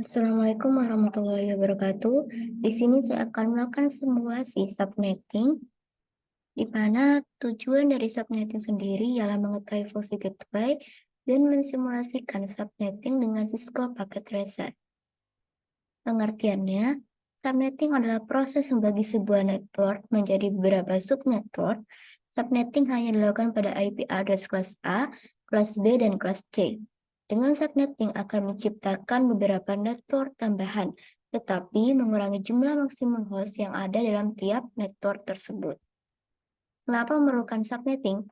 Assalamualaikum warahmatullahi wabarakatuh. Di sini saya akan melakukan simulasi subnetting, di mana tujuan dari subnetting sendiri ialah mengetahui fungsi gateway dan mensimulasikan subnetting dengan Cisco Packet Tracer. Pengertiannya, subnetting adalah proses membagi sebuah network menjadi beberapa subnetwork. Subnetting hanya dilakukan pada IP address kelas A, kelas B, dan kelas C. Dengan subnetting akan menciptakan beberapa network tambahan, tetapi mengurangi jumlah maksimum host yang ada dalam tiap network tersebut. Kenapa memerlukan subnetting?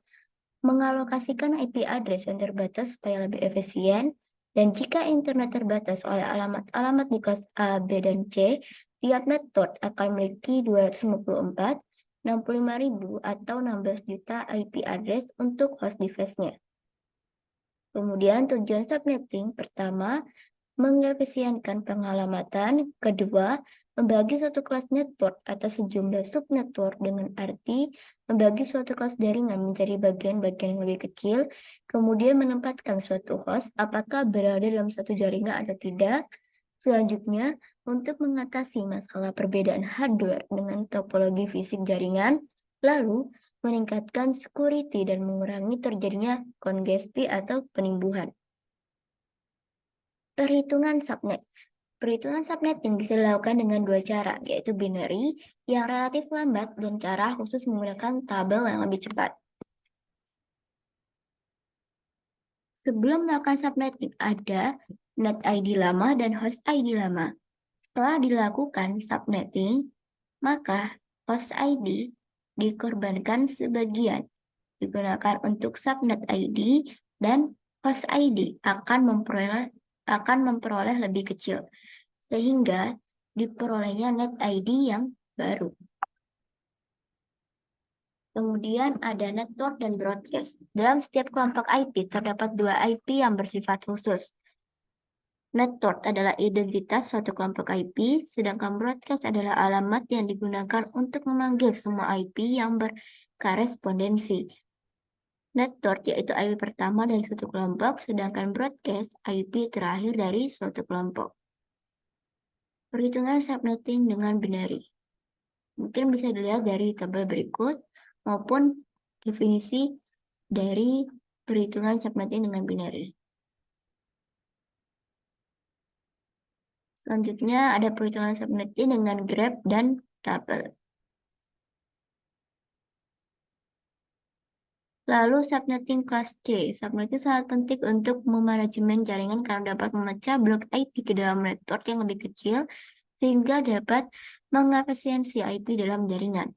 Mengalokasikan IP address yang terbatas supaya lebih efisien, dan jika internet terbatas oleh alamat-alamat di kelas A, B, dan C, tiap network akan memiliki 254, 65.000, atau 16 juta IP address untuk host device-nya. Kemudian tujuan subnetting pertama, mengefisienkan pengalamatan. Kedua, membagi suatu kelas network atas sejumlah subnetwork dengan arti membagi suatu kelas jaringan menjadi bagian-bagian yang lebih kecil, kemudian menempatkan suatu host apakah berada dalam satu jaringan atau tidak. Selanjutnya, untuk mengatasi masalah perbedaan hardware dengan topologi fisik jaringan, lalu meningkatkan security dan mengurangi terjadinya kongesti atau penimbuhan. Perhitungan subnet. Perhitungan subnetting bisa dilakukan dengan dua cara, yaitu binary yang relatif lambat dan cara khusus menggunakan tabel yang lebih cepat. Sebelum melakukan subnetting, ada net ID lama dan host ID lama. Setelah dilakukan subnetting, maka host ID dikorbankan sebagian, digunakan untuk subnet ID, dan host ID akan memperoleh lebih kecil, sehingga diperolehnya net ID yang baru. Kemudian ada network dan broadcast. Dalam setiap kelompok IP terdapat dua IP yang bersifat khusus. Network adalah identitas suatu kelompok IP, sedangkan broadcast adalah alamat yang digunakan untuk memanggil semua IP yang berkorespondensi. Network yaitu IP pertama dari suatu kelompok, sedangkan broadcast IP terakhir dari suatu kelompok. Perhitungan subnetting dengan binary. Mungkin bisa dilihat dari tabel berikut maupun definisi dari perhitungan subnetting dengan binary. Selanjutnya ada perhitungan subnetting dengan graph dan tuple. Lalu subnetting kelas C. Subnetting sangat penting untuk memanajemen jaringan karena dapat memecah blok IP ke dalam network yang lebih kecil sehingga dapat mengefisiensi IP dalam jaringan.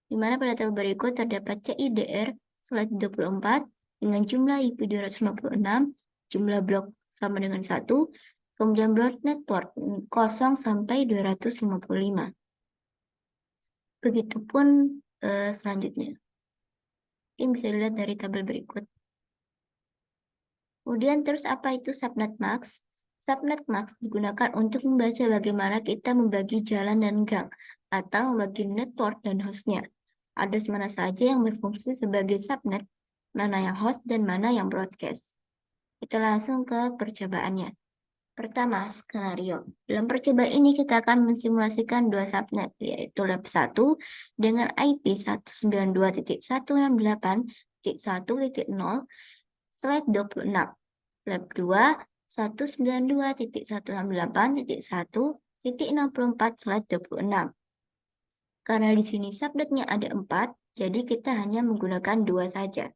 Di mana pada tabel berikut terdapat CIDR slide 24 dengan jumlah IP 256, jumlah blok sama dengan 1, kemudian blok network 0 sampai 255. Begitupun selanjutnya. Ini bisa dilihat dari tabel berikut. Kemudian terus apa itu subnet max? Subnet max digunakan untuk membaca bagaimana kita membagi jalan dan gang atau membagi network dan hostnya. Address mana saja yang berfungsi sebagai subnet, mana yang host dan mana yang broadcast. Kita langsung ke percobaannya. Pertama, skenario. Dalam percobaan ini kita akan mensimulasikan dua subnet, yaitu lab 1 dengan IP 192.168.1.0 slide 26. Lab 2, 192.168.1.64 slide 26. Karena di sini subnetnya ada 4, jadi kita hanya menggunakan 2 saja.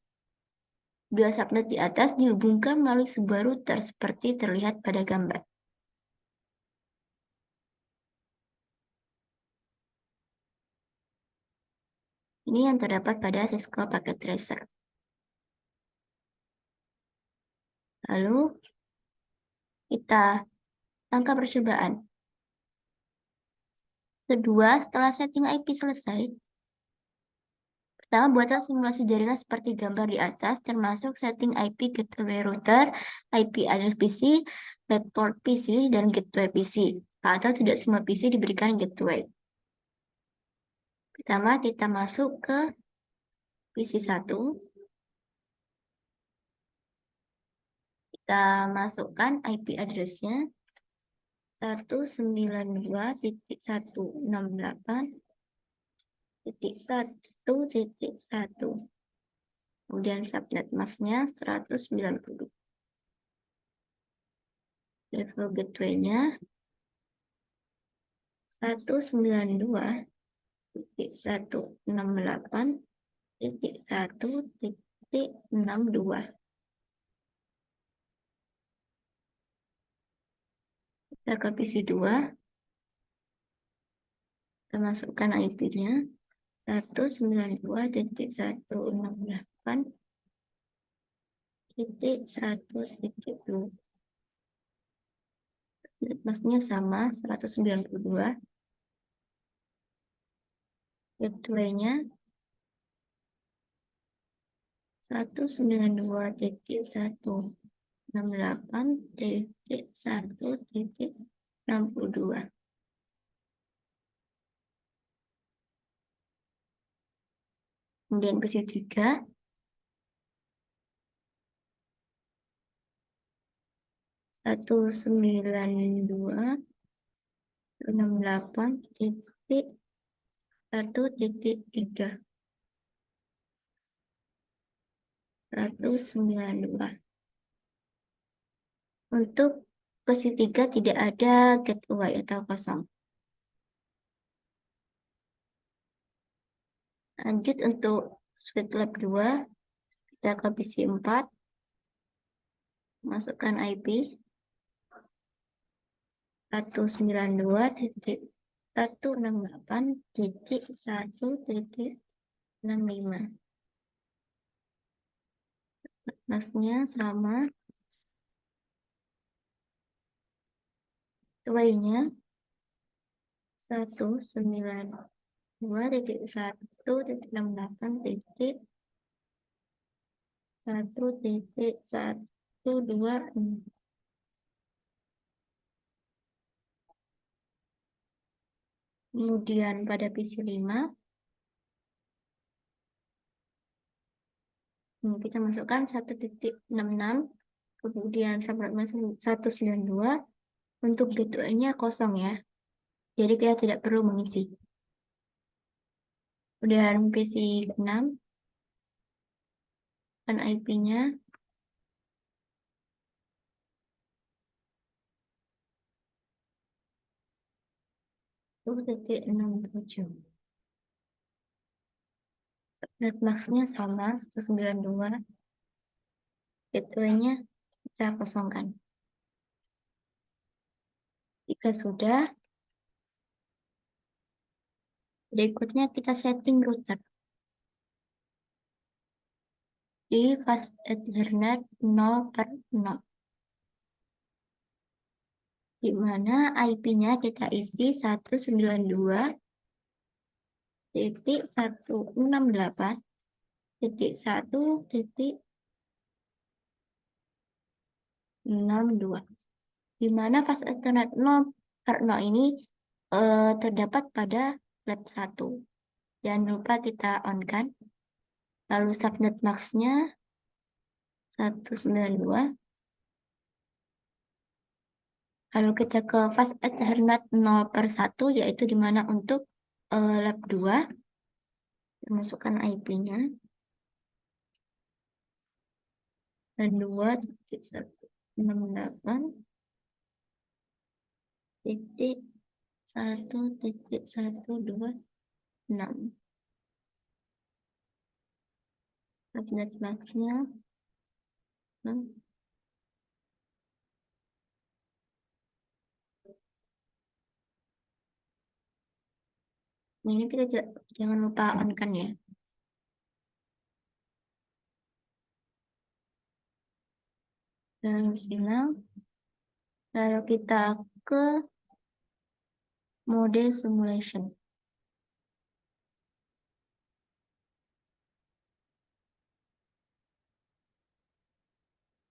Dua subnet di atas dihubungkan melalui sebuah router seperti terlihat pada gambar. Ini yang terdapat pada Cisco Packet Tracer. Lalu, kita angka percobaan. Kedua, setelah setting IP selesai, pertama buatlah simulasi jaringan seperti gambar di atas, termasuk setting IP gateway router, IP address PC, network PC, dan gateway PC. Atau tidak semua PC diberikan gateway. Pertama, kita masuk ke PC 1. Kita masukkan IP address-nya. 192.168.1.1. Kemudian subnet masknya 190. Level gateway-nya 192.168.1.62. Kita ke PC2, kita masukkan IP-nya 192.168.1.2. Maksudnya sama 192. Gateway-nya 192.168.1.62. Kemudian PC3 192.168.1.3. 192. Untuk PC3 tidak ada gateway atau kosong. Lanjut untuk Sweet Lab 2, kita ke PC4, masukkan IP 192.168.1.65. Masknya sama, gateway-nya 192.168.1.1.1.1.1.2. Kemudian pada PC5 kita masukkan 1.66, kemudian subnet 192. Untuk gateway-nya kosong ya, jadi kita tidak perlu mengisi. Kemudian PC6 dan IP-nya 1.67. Subnet masknya sama 192. Gateway-nya kita kosongkan. Jika sudah, berikutnya kita setting router di fast Ethernet 0/0, di mana IP-nya kita isi 192.168.1.62. Di mana fast Ethernet 0/0 ini terdapat pada lab 1. Jangan lupa kita on-kan. Lalu subnet max-nya 192. Lalu kita ke fast Ethernet 0/1, yaitu di mana untuk lab 2. Kita masukkan IP-nya 2.168.1.126. Subnet max-nya ini kita jangan lupa on-kan ya. Dan sinyal. Lalu kita ke mode simulation.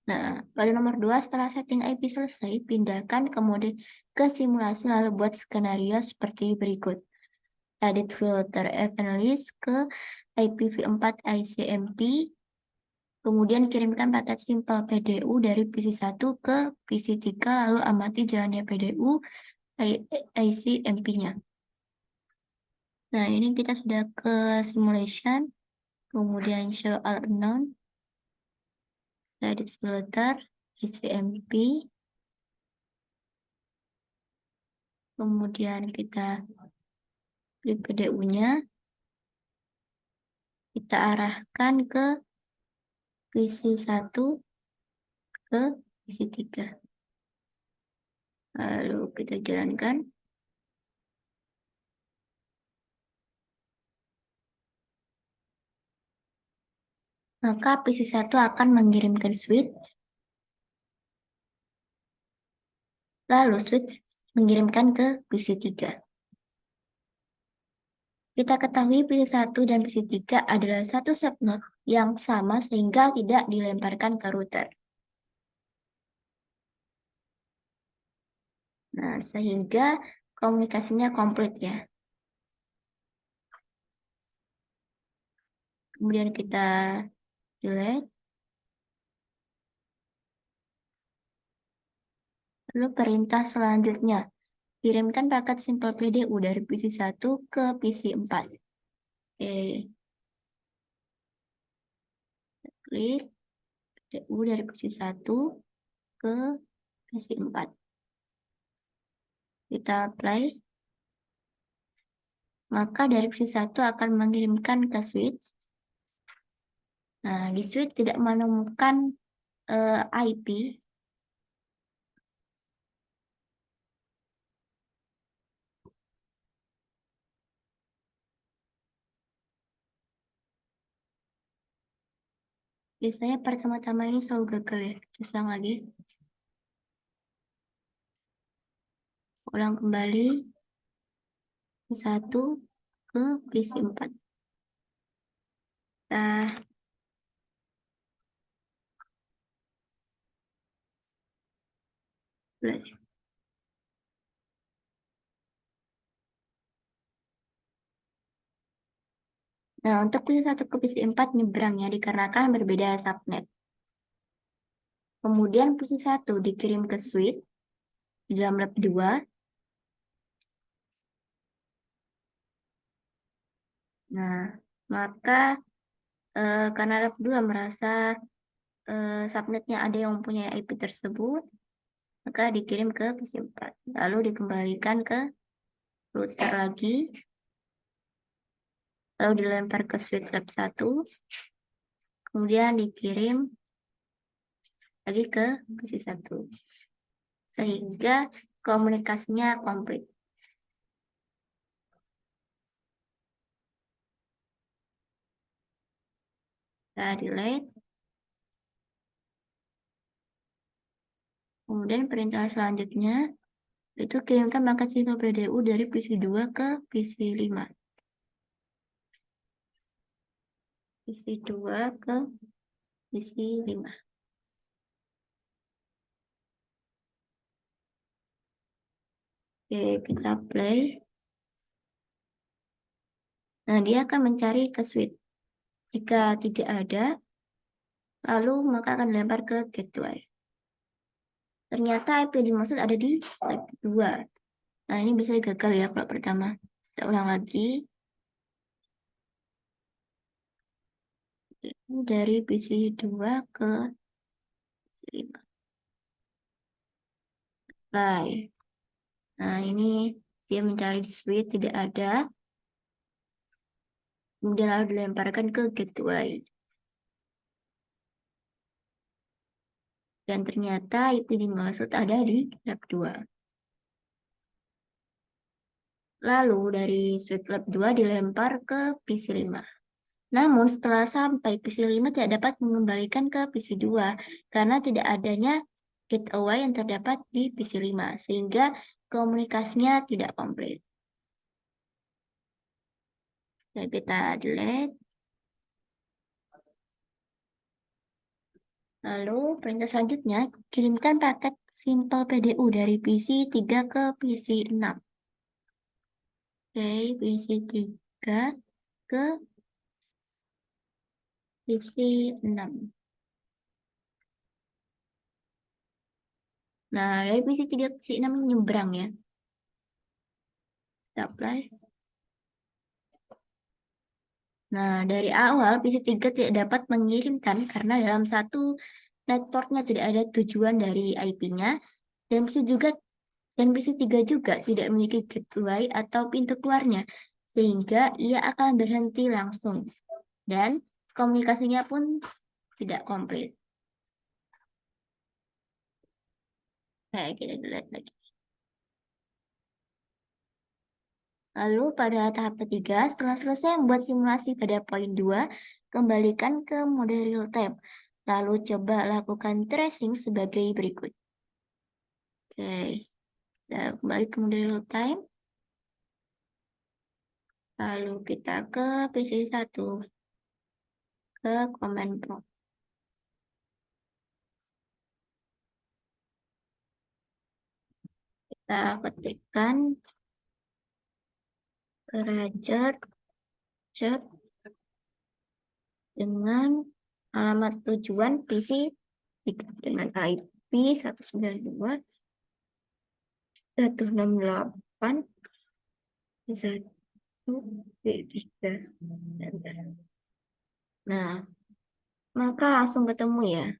Nah, pada nomor 2, setelah setting IP selesai, pindahkan ke mode ke simulasi lalu buat skenario seperti berikut. Edit filter analysis ke IPv4 ICMP Kemudian kirimkan paket simple PDU dari PC1 ke PC3, lalu amati jalannya PDU IC-MP-nya. Nah, ini kita sudah ke simulation, kemudian show all unknown, edit filter, IC-MP, kemudian kita klik PDU-nya, kita arahkan ke PC1 ke PC3. Lalu kita jalankan. Maka PC1 akan mengirimkan switch. Lalu switch mengirimkan ke PC3. Kita ketahui PC1 dan PC3 adalah satu subnet yang sama sehingga tidak dilemparkan ke router. Nah, sehingga komunikasinya komplit ya. Kemudian kita delete. Lalu perintah selanjutnya, kirimkan paket simple PDU dari PC1 ke PC4. Oke. Klik PDU dari PC1 ke PC4. Kita apply. Maka dari PC1 akan mengirimkan ke switch. Nah, di switch tidak menemukan IP. Biasanya pertama-tama ini selalu gagal ya. Terus ulang lagi. Ulang kembali. PC1 ke PC4. Nah, Nah, untuk PC1 ke PC4 nyebrang ya, dikarenakan berbeda subnet. Kemudian PC1 dikirim ke switch di dalam lab 2. Nah, maka karena lab 2 merasa subnetnya ada yang mempunyai IP tersebut, maka dikirim ke PC4. Lalu dikembalikan ke router lagi. Lalu dilempar ke switch lab 1. Kemudian dikirim lagi ke PC1. Sehingga komunikasinya komplit. Kita delete. Kemudian perintah selanjutnya itu kirimkan paket simple PDU dari PC2 ke PC5. PC2 ke PC5. Oke, kita play. Nah, dia akan mencari ke switch. Jika tidak ada, lalu maka akan dilempar ke gateway. Ternyata IP yang dimaksud ada di lab 2. Nah, ini bisa gagal ya kalau pertama. Kita ulang lagi. Dari PC2 ke PC5. Play. Nah, ini dia mencari di switch, tidak ada. Kemudian lalu dilemparkan ke gateway. Dan ternyata IP dimaksud ada di lab 2. Lalu dari switch lab 2 dilempar ke PC5. Namun setelah sampai PC5 tidak dapat mengembalikan ke PC2 karena tidak adanya gateway yang terdapat di PC5 sehingga komunikasinya tidak komplit. Dan kita delete. Lalu perintah selanjutnya kirimkan paket simple PDU dari PC3 ke PC6. Oke, PC3 ke PC6. Nah, dari PC 3 ke PC 6 nyebrang ya. Kita apply. Nah, dari awal PC 3 tidak dapat mengirimkan karena dalam satu networknya tidak ada tujuan dari IP-nya dan PC 3 juga tidak memiliki gateway atau pintu keluarnya sehingga ia akan berhenti langsung dan komunikasinya pun tidak komplit. Kayak kita lihat lagi. Lalu pada tahap ketiga, setelah selesai membuat simulasi pada poin 2, kembalikan ke mode real time. Lalu coba lakukan tracing sebagai berikut. Oke, kita kembali ke mode real time. Lalu kita ke PC 1, ke command prompt. Kita ketikkan Rajar chat dengan alamat tujuan PC dengan IP 192.168.1.3. Nah, maka langsung ketemu ya.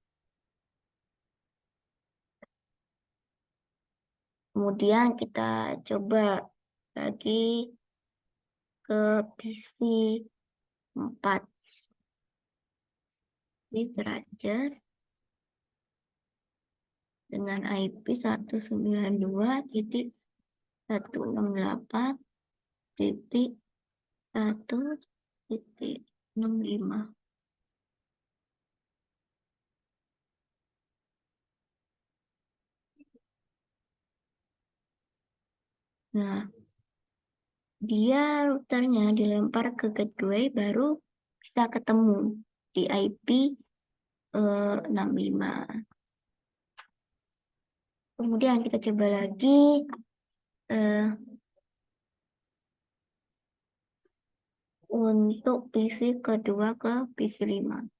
Kemudian kita coba lagi ke PC 4. Ini Rajar dengan IP 192.168.1.65. Nah, dia routernya dilempar ke gateway baru bisa ketemu di IP 65. Kemudian kita coba lagi untuk PC kedua ke PC 5.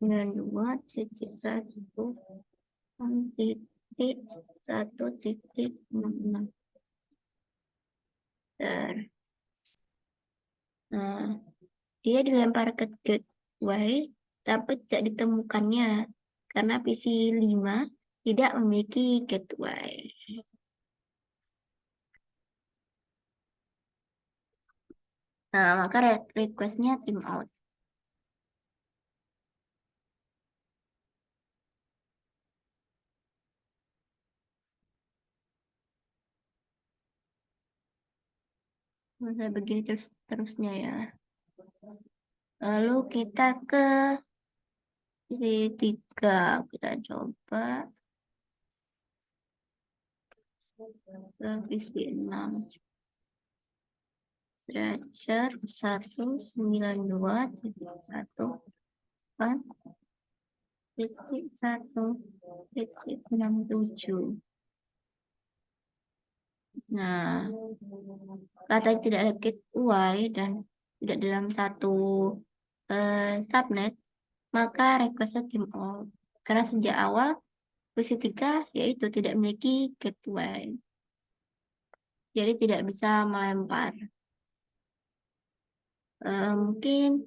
Dua titik 1.1.66. Nah, dia dilempar ke gateway, tapi tidak ditemukannya karena PC 5 tidak memiliki gateway. Nah, maka requestnya timeout. Masa begini terusnya ya. Lalu kita ke PC 3. Kita coba ke PC 6. Derajat 192.1.1.67. Nah, kata tidak ada gateway dan tidak dalam satu subnet, maka requestnya timeout. Karena sejak awal PC 3 yaitu tidak memiliki gateway. Jadi tidak bisa melempar. Mungkin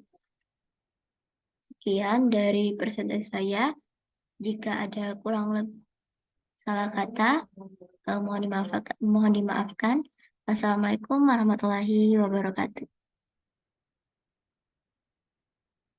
sekian dari presentasi saya. Jika ada kurang lebih salah kata, mohon dimaafkan. Wassalamualaikum warahmatullahi wabarakatuh.